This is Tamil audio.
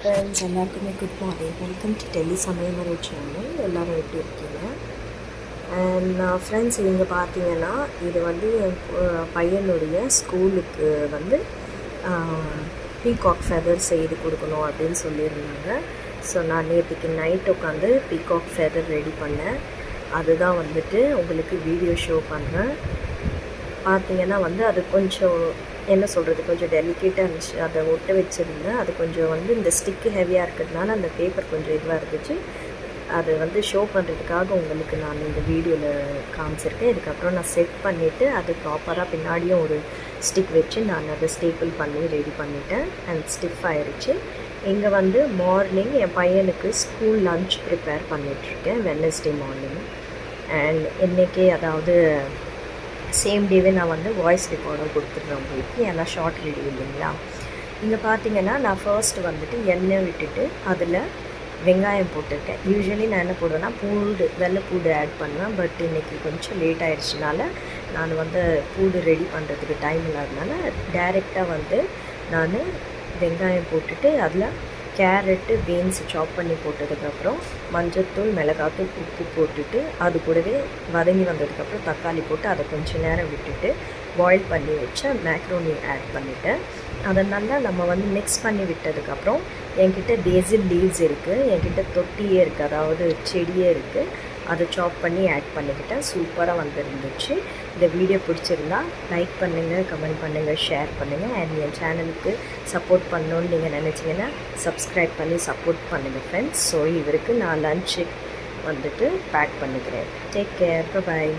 ஃப்ரெண்ட்ஸ் எல்லாருக்குமே good morning. Welcome to Delhi சமையலறை சேனல். எல்லோரும் எப்படி இருக்கீங்க? அண்ட் ஃப்ரெண்ட்ஸ், இங்கே பார்த்தீங்கன்னா இது வந்து என் பையனுடைய ஸ்கூலுக்கு வந்து பீகாக் ஃபெதர் செய்து கொடுக்கணும் அப்படின்னு சொல்லியிருந்தாங்க. ஸோ நான் நேற்றுக்கு நைட் உட்காந்து பீகாக் ஃபெதர் ரெடி பண்ணேன். அதுதான் வந்துட்டு உங்களுக்கு வீடியோ ஷோ பண்ணுறேன். பார்த்தீங்கன்னா வந்து அது கொஞ்சம் என்ன சொல்கிறது, கொஞ்சம் டெலிகேட்டாக இருந்துச்சு. அதை ஒட்ட வச்சுருந்தேன். அது கொஞ்சம் வந்து இந்த ஸ்டிக்கு ஹெவியாக இருக்கிறதுனால அந்த பேப்பர் கொஞ்சம் இதுவாக இருந்துச்சு. அது வந்து ஷோ பண்ணுறதுக்காக உங்களுக்கு நான் இந்த வீடியோவில் காமிச்சிருக்கேன். இதுக்கப்புறம் நான் செட் பண்ணிவிட்டு அது ப்ராப்பராக பின்னாடியும் ஒரு ஸ்டிக் வச்சு நான் அதை ஸ்டேப்பிள் பண்ணி ரெடி பண்ணிவிட்டேன். அண்ட் ஸ்டிஃப் ஆகிடுச்சு. இங்கே வந்து மார்னிங் என் பையனுக்கு ஸ்கூல் லன்ச் ப்ரிப்பேர் பண்ணிகிட்ருக்கேன், வெட்னஸ்டே மார்னிங். அண்ட் இன்றைக்கி அதாவது சேம் டேவே நான் வந்து வாய்ஸ் ரெக்கார்டும் கொடுத்துட்றேன் உங்களுக்கு, ஏன்னா ஷார்ட் வீடியோ இல்லைங்களா. இங்கே பார்த்தீங்கன்னா நான் ஃபர்ஸ்ட் வந்துட்டு எண்ணெய் விட்டுட்டு அதில் வெங்காயம் போட்டிருக்கேன். யூஸ்வலி நான் என்ன போடுவேன்னா வெள்ளை பூடு ஆட் பண்ணுவேன். பட் இன்றைக்கி கொஞ்சம் லேட் ஆகிடுச்சினால நான் வந்து பூடு ரெடி பண்ணுறதுக்கு டைம் இல்லாதனால டைரெக்டாக வந்து நான் வெங்காயம் போட்டுட்டு அதில் கேரட்டு பீன்ஸ் சாப் பண்ணி போட்டதுக்கப்புறம் மஞ்சள்தூள், மிளகாத்தூள், உப்பு போட்டுட்டு அது கூடவே வதங்கி வந்ததுக்கப்புறம் தக்காளி போட்டு அதை கொஞ்சம் நேரம் விட்டுட்டு பாயில் பண்ணி வச்ச மேக்ரோனி ஆட் பண்ணிவிட்டேன். அதை நல்லா நம்ம வந்து மிக்ஸ் பண்ணி விட்டதுக்கப்புறம் என்கிட்ட பேசில் லீவ்ஸ் இருக்குது, என்கிட்ட தொட்டியே இருக்குது, அதாவது செடியே இருக்குது. அதை சாப் பண்ணி ஆட் பண்ணிக்கிட்டேன். சூப்பராக வந்துருந்துச்சு. இந்த வீடியோ பிடிச்சிருந்தா லைக் பண்ணுங்கள், கமெண்ட் பண்ணுங்கள், ஷேர் பண்ணுங்கள். அண்ட் என் சேனலுக்கு சப்போர்ட் பண்ணணுன்னு நீங்கள் நினச்சிங்கன்னா சப்ஸ்கிரைப் பண்ணி சப்போர்ட் பண்ணுங்கள் ஃப்ரெண்ட்ஸ். ஸோ இவருக்கு நான் லன்ச்சு வந்துட்டு பேக் பண்ணிக்கிறேன். டேக் கேர், பாய்.